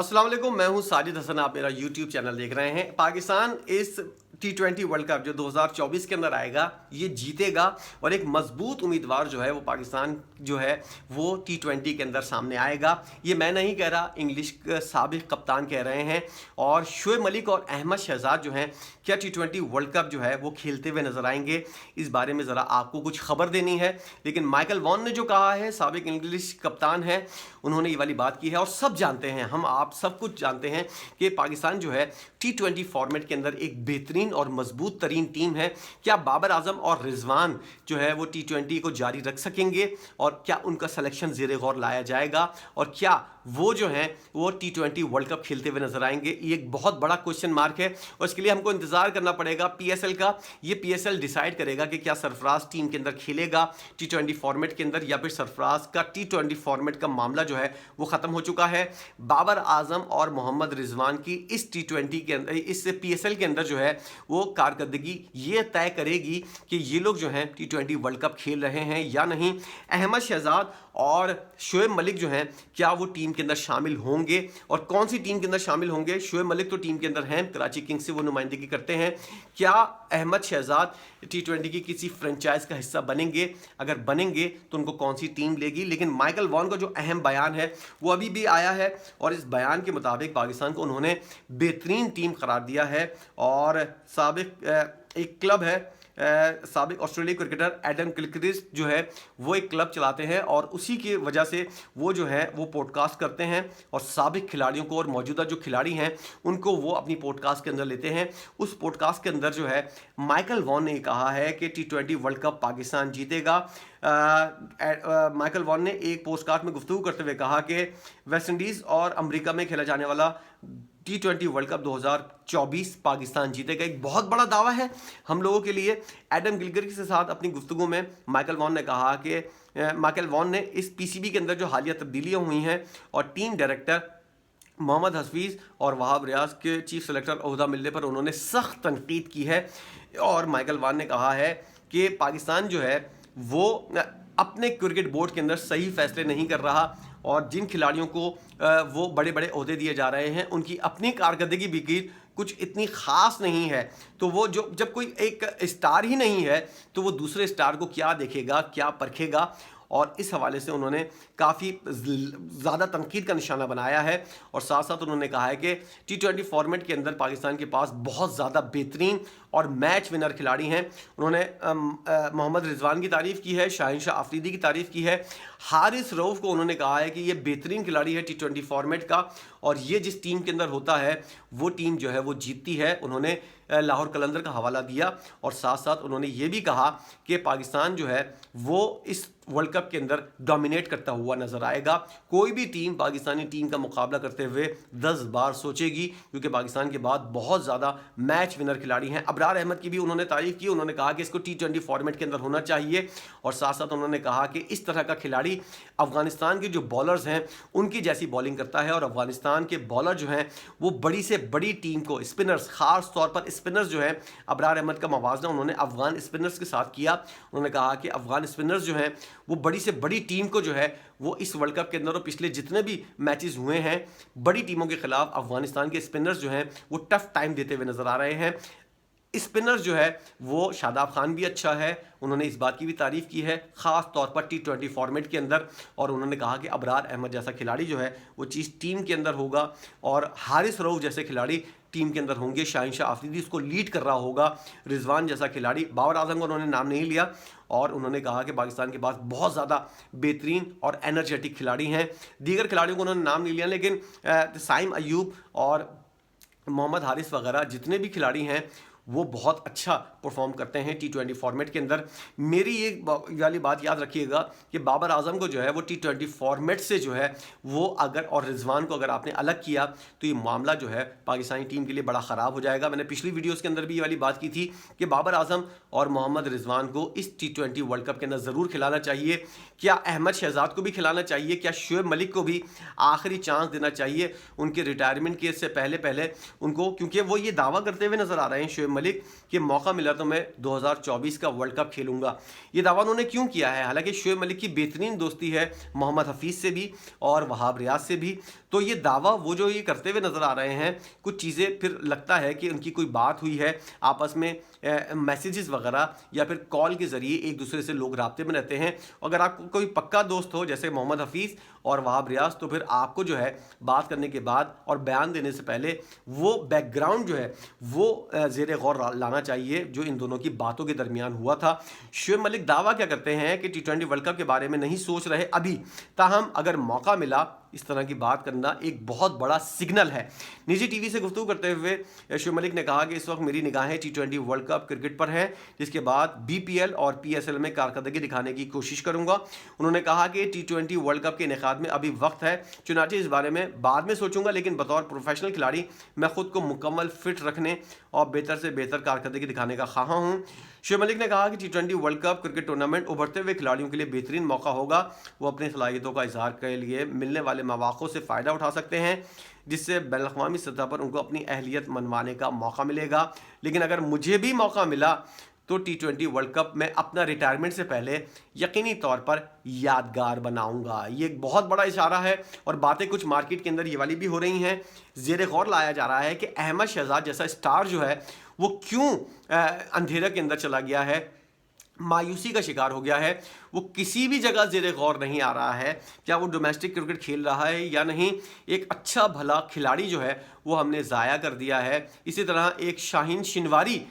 अस्सलाम वालेकुम, मैं हूं साजिद हसन। आप मेरा यूट्यूब चैनल देख रहे हैं। पाकिस्तान इस T20 वर्ल्ड कप जो 2024 के अंदर आएगा ये जीतेगा और एक मजबूत उम्मीदवार जो है वो पाकिस्तान जो है वो T20 के अंदर सामने आएगा। ये मैं नहीं कह रहा, इंग्लिश के साबिक कप्तान कह रहे हैं। और शोएब मलिक और अहमद शहजाद जो हैं क्या T20 वर्ल्ड कप जो है वो खेलते हुए नजर आएंगे, इस बारे में ज़रा आपको कुछ खबर देनी है। लेकिन माइकल वॉन ने जो कहा है, साबिक इंग्लिश कप्तान है, उन्होंने ये वाली बात की है और सब जानते हैं, हम आप सब कुछ जानते हैं कि पाकिस्तान जो है T20 फॉर्मेट के अंदर एक बेहतरीन और मजबूत तरीन टीम है। क्या बाबर आजम और रिजवान जो है वो T20 को जारी रख सकेंगे और क्या उनका सिलेक्शन ज़ेरे गौर लाया जाएगा और क्या वो जो हैं वो T20 वर्ल्ड कप खेलते हुए नजर आएंगे? ये एक बहुत बड़ा क्वेश्चन मार्क है और इसके लिए हमको इंतजार करना पड़ेगा PSL का। ये PSL डिसाइड करेगा कि क्या सरफराज टीम के अंदर खेलेगा T20 फॉर्मेट के अंदर या फिर सरफराज का T20 फॉर्मेट का मामला जो है वो ख़त्म हो चुका है। बाबर आजम और मोहम्मद रिजवान की इस T20 के अंदर, इस PSL के अंदर जो है वो कारकर्दगी ये तय करेगी कि ये लोग जो हैं T20 वर्ल्ड कप खेल रहे हैं या नहीं। अहमद शहजाद और शोएब मलिक जो हैं क्या वो टीम के अंदर शामिल होंगे और कौन सी टीम के अंदर शामिल होंगे? शोएब मलिक तो टीम के अंदर हैं, कराची किंग्स से वो नुमाइंदगी करते हैं। क्या अहमद शहजाद T20 की किसी फ्रेंचाइज का हिस्सा बनेंगे? अगर बनेंगे तो उनको कौन सी टीम लेगी? लेकिन माइकल वॉन का जो अहम बयान है वो अभी भी आया है और इस बयान के मुताबिक पाकिस्तान को उन्होंने बेहतरीन टीम करार दिया है। और साबिक एक क्लब है, साबिक ऑस्ट्रेलियाई क्रिकेटर एडम गिलक्रिस्ट जो है वो एक क्लब चलाते हैं और उसी की वजह से वो जो है वो पॉडकास्ट करते हैं और साबिक खिलाड़ियों को और मौजूदा जो खिलाड़ी हैं उनको वो अपनी पॉडकास्ट के अंदर लेते हैं। उस पॉडकास्ट के अंदर जो है माइकल वॉन ने कहा है कि T20 वर्ल्ड कप पाकिस्तान जीतेगा। माइकल वॉन ने एक पोस्टकास्ट में गुफ्तगू करते हुए कहा कि वेस्ट इंडीज़ और अमेरिका में खेला जाने वाला T20 वर्ल्ड कप 2024 पाकिस्तान जीतेगा। एक बहुत बड़ा दावा है हम लोगों के लिए। एडम गिलक्रिस्ट के साथ अपनी गुफ्तगू में माइकल वॉन ने कहा कि माइकल वॉन ने इस PCB के अंदर जो हालिया तब्दीलियाँ हुई हैं और टीम डायरेक्टर मोहम्मद हफीज़ और वहाब रियाज के चीफ सेलेक्टर ओहदा मिलने पर उन्होंने सख्त तनकीद की है। और माइकल वॉन ने कहा है कि पाकिस्तान जो है वो अपने क्रिकेट बोर्ड के अंदर सही फैसले नहीं कर रहा और जिन खिलाड़ियों को वो बड़े बड़े ओहदे दिए जा रहे हैं उनकी अपनी कारकर्दगी भी कुछ इतनी ख़ास नहीं है। तो वो जो जब कोई एक स्टार ही नहीं है तो वो दूसरे स्टार को क्या देखेगा, क्या परखेगा? और इस हवाले से उन्होंने काफ़ी ज़्यादा तनकीद का निशाना बनाया है और साथ साथ उन्होंने कहा है कि T20 फॉर्मेट के अंदर पाकिस्तान के पास बहुत ज़्यादा बेहतरीन और मैच विनर खिलाड़ी हैं। उन्होंने मोहम्मद रिजवान की तारीफ़ की है, शाहिनशाह अफरीदी की तारीफ़ की है, हारिस रऊफ़ को उन्होंने कहा है कि ये बेहतरीन खिलाड़ी है T20 फॉर्मेट का और ये जिस टीम के अंदर होता है वो टीम जो है वो जीतती है। उन्होंने लाहौर कलंदर का हवाला दिया और साथ साथ उन्होंने ये भी कहा कि पाकिस्तान जो है वो इस वर्ल्ड कप के अंदर डोमिनेट करता हुआ नजर आएगा। कोई भी टीम पाकिस्तानी टीम का मुकाबला करते हुए 10 बार सोचेगी क्योंकि पाकिस्तान के बाद बहुत ज़्यादा मैच विनर खिलाड़ी हैं। अबरार अहमद की भी उन्होंने तारीफ़ की, उन्होंने कहा कि इसको T20 फॉर्मेट के अंदर होना चाहिए और साथ साथ उन्होंने कहा कि इस तरह का खिलाड़ी अफगानिस्तान के जो बॉलर्स हैं उनकी जैसी बॉलिंग करता है और अफगानिस्तान के बॉलर जो हैं वो बड़ी से बड़ी टीम को, स्पिनर्स ख़ास तौर पर स्पिनर्स जो हैं, अबरार अहमद का मवाजना उन्होंने अफगान स्पिनर्स के साथ किया। उन्होंने कहा कि अफगान स्पिनर्स जो हैं वो बड़ी से बड़ी टीम को जो है वो इस वर्ल्ड कप के अंदर और पिछले जितने भी मैचेस हुए हैं बड़ी टीमों के खिलाफ अफगानिस्तान के स्पिनर्स जो हैं वो टफ टाइम देते हुए नजर आ रहे हैं। स्पिनर जो है वो शादाब खान भी अच्छा है, उन्होंने इस बात की भी तारीफ़ की है ख़ास तौर पर T20 फॉर्मेट के अंदर। और उन्होंने कहा कि अबरार अहमद जैसा खिलाड़ी जो है वो चीज़ टीम के अंदर होगा और हारिस रऊफ़ जैसे खिलाड़ी टीम के अंदर होंगे, शाहिनशाह अफरीदी उसको लीड कर रहा होगा, रिजवान जैसा खिलाड़ी, बाबर आजम का उन्होंने नाम नहीं लिया। और उन्होंने कहा कि पाकिस्तान के पास बहुत ज़्यादा बेहतरीन और एनर्जेटिक खिलाड़ी हैं। दीगर खिलाड़ियों को उन्होंने नाम नहीं लिया लेकिन साइम अयूब और मोहम्मद हारिस वगैरह जितने भी खिलाड़ी हैं वो बहुत अच्छा परफॉर्म करते हैं T20 फॉर्मेट के अंदर। मेरी ये वाली बात याद रखिएगा कि बाबर आजम को जो है वो T20 फॉर्मेट से जो है वो अगर और रिजवान को अगर आपने अलग किया तो ये मामला जो है पाकिस्तानी टीम के लिए बड़ा ख़राब हो जाएगा। मैंने पिछली वीडियोस के अंदर भी ये वाली बात की थी कि बाबर आजम और मोहम्मद रिजवान को इस T20 वर्ल्ड कप के अंदर ज़रूर खिलाना चाहिए। क्या अहमद शहजाद को भी खिलाना चाहिए? क्या शोएब मलिक को भी आखिरी चांस देना चाहिए उनके रिटायरमेंट के से पहले उनको? क्योंकि वो ये दावा करते हुए नज़र आ रहे हैं शोएब मलिक कि मौका मिला तो मैं 2024 का वर्ल्ड कप खेलूंगा। ये दावा उन्होंने क्यों किया है? हालांकि शोएब मलिक की बेहतरीन दोस्ती है मोहम्मद हफीज़ से भी और वहाब रियाज से भी, तो ये दावा वो जो ये करते हुए नज़र आ रहे हैं, कुछ चीज़ें फिर लगता है कि उनकी कोई बात हुई है आपस में, मैसेजेस वगैरह या फिर कॉल के ज़रिए एक दूसरे से लोग राब्ते में रहते हैं। अगर आपको कोई पक्का दोस्त हो जैसे मोहम्मद हफीज़ और वहाब रियाज, तो फिर आपको जो है बात करने के बाद और बयान देने से पहले वो बैकग्राउंड जो है वो ज़ेरे गौर लाना चाहिए जो इन दोनों की बातों के दरमियान हुआ था। शोएब मलिक दावा क्या करते हैं कि T20 वर्ल्ड कप के बारे में नहीं सोच रहे अभी, ताहम अगर मौका मिला इस तरह की बात करना एक बहुत बड़ा सिग्नल है। निजी टीवी से गुफ्तगू करते हुए शोएब मलिक ने कहा कि इस वक्त मेरी निगाहें T20 वर्ल्ड कप क्रिकेट पर हैं, जिसके बाद BPL और PSL में कारकर्दगी दिखाने की कोशिश करूंगा। उन्होंने कहा कि T20 वर्ल्ड कप के इनेकाद में अभी वक्त है, चुनाचे इस बारे में बाद में सोचूंगा, लेकिन बतौर प्रोफेशनल खिलाड़ी मैं खुद को मुकम्मल फिट रखने और बेहतर से बेहतर कारकर्दगी दिखाने का ख्वाह हूँ। शोएब मलिक ने कहा कि T20 world cup cricket tournament उभरते हुए खिलाड़ियों के लिए बेहतरीन मौका होगा। वो अपनी सलाहियतों का इजहार के लिए मिलने वाले मौक़ों से फ़ायदा उठा सकते हैं, जिससे बैनुल-अक़वामी सतह पर उनको अपनी अहलियत मनवाने का मौका मिलेगा। लेकिन अगर मुझे भी मौका मिला तो T20 वर्ल्ड कप में अपना रिटायरमेंट से पहले यकीनी तौर पर यादगार बनाऊंगा। ये एक बहुत बड़ा इशारा है और बातें कुछ मार्केट के अंदर ये वाली भी हो रही हैं। ज़ेरे गौर लाया जा रहा है कि अहमद शहजाद जैसा स्टार जो है वो क्यों अंधेरे के अंदर चला गया है, मायूसी का शिकार हो गया है। वो किसी भी जगह ज़ेरे गौर नहीं आ रहा है, क्या वो डोमेस्टिक क्रिकेट खेल रहा है या नहीं। एक अच्छा भला खिलाड़ी जो है वो हमने ज़ाया कर दिया है। इसी तरह एक शाहीन शिनवारी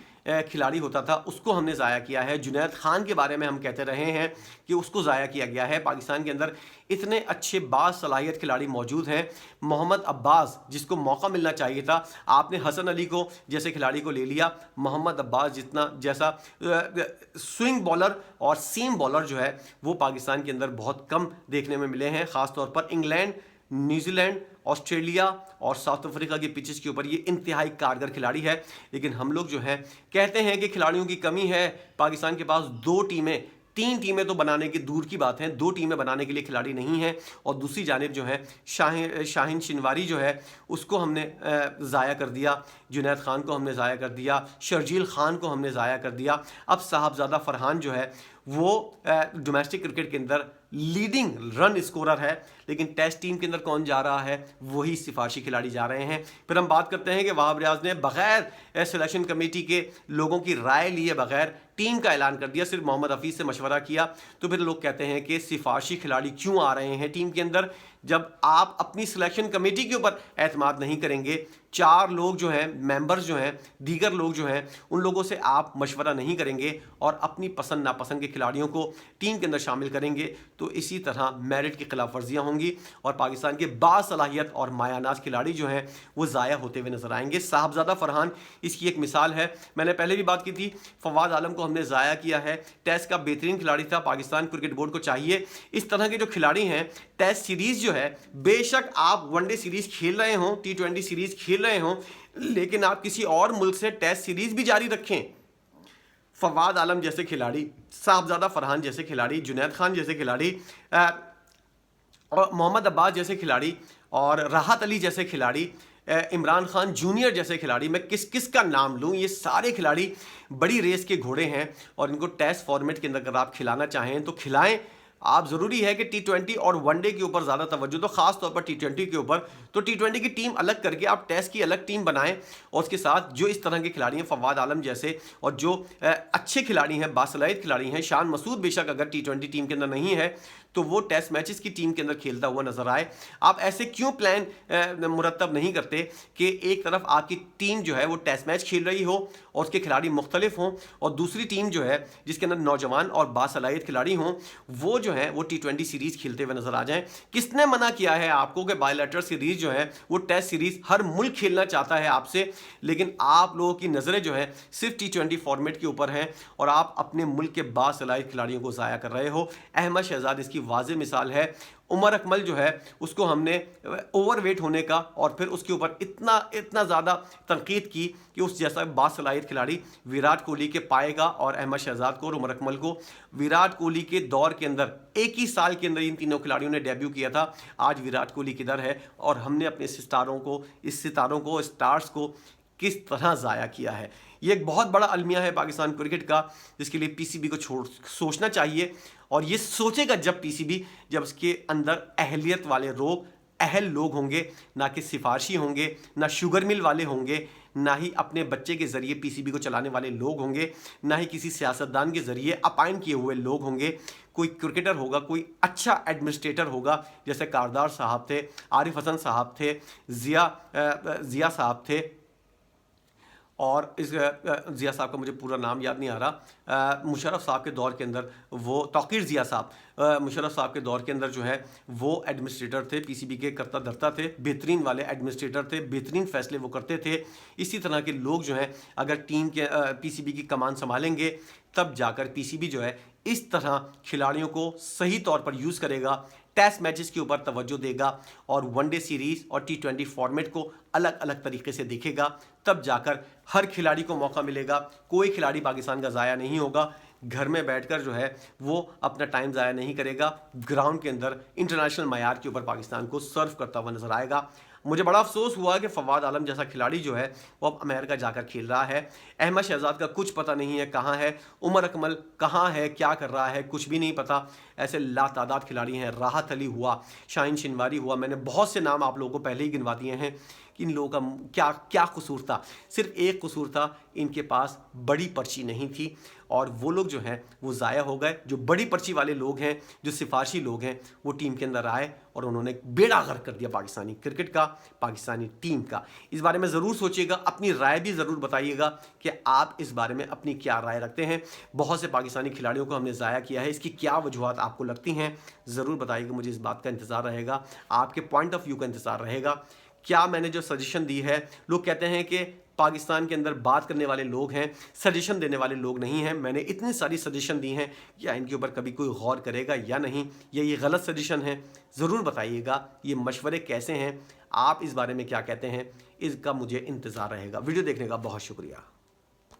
खिलाड़ी होता था, उसको हमने ज़ाया किया है। जुनैद खान के बारे में हम कहते रहे हैं कि उसको ज़ाया किया गया है। पाकिस्तान के अंदर इतने अच्छे बासलाहियत खिलाड़ी मौजूद हैं। मोहम्मद अब्बास जिसको मौका मिलना चाहिए था, आपने हसन अली को जैसे खिलाड़ी को ले लिया। मोहम्मद अब्बास जितना जैसा स्विंग बॉलर और सीम बॉलर जो है वो पाकिस्तान के अंदर बहुत कम देखने में मिले हैं। ख़ास तौर पर इंग्लैंड, न्यूजीलैंड, ऑस्ट्रेलिया और साउथ अफ्रीका की पिचेस के ऊपर ये इंतहाई कारगर खिलाड़ी है। लेकिन हम लोग जो है कहते हैं कि खिलाड़ियों की कमी है। पाकिस्तान के पास 3 टीमें तो बनाने की दूर की बात है, 2 टीमें बनाने के लिए खिलाड़ी नहीं है। और दूसरी जानिब जो है शाहीन शिनवारी जो है उसको हमने ज़ाया कर दिया, जुनैद खान को हमने ज़ाया कर दिया, शर्जील खान को हमने ज़ाया कर दिया। अब साहबजादा फरहान जो है वो डोमेस्टिक क्रिकेट के अंदर लीडिंग रन स्कोरर है, लेकिन टेस्ट टीम के अंदर कौन जा रहा है? वही सिफारिशी खिलाड़ी जा रहे हैं। फिर हम बात करते हैं कि वहाब रियाज ने बगैर सिलेक्शन कमेटी के लोगों की राय लिए बगैर टीम का ऐलान कर दिया, सिर्फ मोहम्मद हफीज़ से मशवरा किया। तो फिर लोग कहते हैं कि सिफारिशी खिलाड़ी क्यों आ रहे हैं टीम के अंदर, जब आप अपनी सिलेक्शन कमेटी के ऊपर एतमाद नहीं करेंगे। 4 लोग जो हैं, मेंबर्स जो हैं, दीगर लोग जो हैं, उन लोगों से आप मशवरा नहीं करेंगे और अपनी पसंद नापसंद के खिलाड़ियों को टीम के अंदर शामिल करेंगे, तो इसी तरह मेरिट की खिलाफ वर्जियाँ होंगी और पाकिस्तान के बासलाहियत और मायानाज खिलाड़ी जो हैं वो ज़ाया होते हुए नजर आएंगे। साहबजादा फरहान इसकी एक मिसाल है। मैंने पहले भी बात की थी, फवाद आलम को हमने ज़ाया किया है। टेस्ट का बेहतरीन खिलाड़ी था। पाकिस्तान क्रिकेट बोर्ड को चाहिए इस तरह के जो खिलाड़ी हैं, टेस्ट सीरीज़ जो है, बेशक आप वनडे सीरीज़ खेल रहे हों, T20 सीरीज़ खेल रहे हों, लेकिन आप किसी और मुल्क से टेस्ट सीरीज़ भी जारी रखें। फवाद आलम जैसे खिलाड़ी, साहबजादा फरहान जैसे खिलाड़ी, जुनैद खान जैसे खिलाड़ी और मोहम्मद अब्बास जैसे खिलाड़ी और राहत अली जैसे खिलाड़ी, इमरान खान जूनियर जैसे खिलाड़ी, मैं किस किस का नाम लूँ, ये सारे खिलाड़ी बड़ी रेस के घोड़े हैं और इनको टेस्ट फॉर्मेट के अंदर अगर आप खिलाना चाहें तो खिलाएं। आप ज़रूरी है कि T20 और वनडे के ऊपर ज़्यादा तवज्जो दो, ख़ास तौर पर T20 के ऊपर। तो T20 की टीम अलग करके आप टेस्ट की अलग टीम बनाएं और उसके साथ जो इस तरह के खिलाड़ी हैं, फवाद आलम जैसे, और जो अच्छे खिलाड़ी हैं, बासलाहियत खिलाड़ी हैं। शान मसूद बेशक अगर T20 टीम के अंदर नहीं है तो वो टेस्ट मैचेस की टीम के अंदर खेलता हुआ नजर आए। आप ऐसे क्यों प्लान मुरतब नहीं करते कि एक तरफ आपकी टीम जो है वो टेस्ट मैच खेल रही हो और उसके खिलाड़ी मुख्तलिफ हों, और दूसरी टीम जो है जिसके अंदर नौजवान और बासलाहियत खिलाड़ी हों, वो जो है वो T20 सीरीज़ खेलते हुए नजर आ जाएं। किसने मना किया है आपको कि बायलैटरल सीरीज़ जो है वो टेस्ट सीरीज़ हर मुल्क खेलना चाहता है आपसे, लेकिन आप लोगों की नज़रें जो है सिर्फ T20 फॉर्मेट के ऊपर हैं और आप अपने मुल्क के बासलाहियत खिलाड़ियों को ज़ाया कर रहे हो। अहमद शहजाद इसकी वाज़ेह मिसाल है। उमर अकमल जो है उसको हमने ओवरवेट होने का और फिर उसके ऊपर इतना ज़्यादा तनकीद की कि उस जैसा बासलाहियत खिलाड़ी विराट कोहली के पाएगा, और अहमद शहजाद को और उमर अकमल को विराट कोहली के दौर के अंदर एक ही साल के अंदर इन तीनों खिलाड़ियों ने डेब्यू किया था। आज विराट कोहली किधर है और हमने अपने सितारों को, स्टार्स को किस तरह ज़ाया किया है। ये एक बहुत बड़ा अलमिया है पाकिस्तान क्रिकेट का, जिसके लिए पीसीबी को सोचना चाहिए। और ये सोचेगा जब पीसीबी, जब उसके अंदर अहलियत वाले अहल लोग होंगे, ना कि सिफारशी होंगे, ना शुगर मिल वाले होंगे, ना ही अपने बच्चे के ज़रिए पीसीबी को चलाने वाले लोग होंगे, ना ही किसी सियासतदान के ज़रिए अपॉइंट किए हुए लोग होंगे। कोई क्रिकेटर होगा, कोई अच्छा एडमिनिस्ट्रेटर होगा, जैसे कारदार साहब थे, आरिफ हसन साहब थे, ज़िया साहब थे, और इस ज़िया साहब का मुझे पूरा नाम याद नहीं आ रहा। मुशर्रफ साहब के दौर के अंदर वो तौकीर ज़िया साहब, मुशर्रफ साहब के दौर के अंदर जो है वो एडमिनिस्ट्रेटर थे, पीसीबी के करता धरता थे, बेहतरीन वाले एडमिनिस्ट्रेटर थे, बेहतरीन फैसले वो करते थे। इसी तरह के लोग जो हैं अगर टीम के पीसीबी की कमान संभालेंगे, तब जाकर पीसीबी जो है इस तरह खिलाड़ियों को सही तौर पर यूज़ करेगा, टेस्ट मैचेस के ऊपर तवज्जो देगा और वनडे सीरीज और T20 फॉर्मेट को अलग अलग तरीके से देखेगा। तब जाकर हर खिलाड़ी को मौका मिलेगा, कोई खिलाड़ी पाकिस्तान का ज़ाया नहीं होगा। घर में बैठकर जो है वो अपना टाइम ज़ाया नहीं करेगा, ग्राउंड के अंदर इंटरनेशनल मयार के ऊपर पाकिस्तान को सर्व करता हुआ नजर आएगा। मुझे बड़ा अफसोस हुआ कि फवाद आलम जैसा खिलाड़ी जो है वो अब अमेरिका जाकर खेल रहा है। अहमद शहजाद का कुछ पता नहीं है कहाँ है, उमर अकमल कहाँ है, क्या कर रहा है, कुछ भी नहीं पता। ऐसे लातादाद खिलाड़ी हैं, राहत अली हुआ, शाहीन शिनवारी हुआ, मैंने बहुत से नाम आप लोगों को पहले ही गिनवा दिए हैं कि इन लोगों का क्या क्या कसूर था। सिर्फ एक कसूर था, इनके पास बड़ी पर्ची नहीं थी और वो लोग जो हैं वो ज़ाया हो गए। जो बड़ी पर्ची वाले लोग हैं, जो सिफारशी लोग हैं, वो टीम के अंदर आए और उन्होंने बेड़ा गर्क कर दिया पाकिस्तानी क्रिकेट का, पाकिस्तानी टीम का। इस बारे में ज़रूर सोचिएगा, अपनी राय भी ज़रूर बताइएगा कि आप इस बारे में अपनी क्या राय रखते हैं। बहुत से पाकिस्तानी खिलाड़ियों को हमने ज़ाया किया है, इसकी क्या वजूहत आपको लगती हैं ज़रूर बताइएगा। मुझे इस बात का इंतज़ार रहेगा, आपके पॉइंट ऑफ व्यू का इंतज़ार रहेगा। क्या मैंने जो सजेशन दी है, लोग कहते हैं कि पाकिस्तान के अंदर बात करने वाले लोग हैं, सजेशन देने वाले लोग नहीं हैं। मैंने इतनी सारी सजेशन दी हैं, क्या इनके ऊपर कभी कोई गौर करेगा या नहीं, या ये गलत सजेशन है? ज़रूर बताइएगा। ये मशवरे कैसे हैं, आप इस बारे में क्या कहते हैं, इसका मुझे इंतज़ार रहेगा। वीडियो देखने का बहुत शुक्रिया।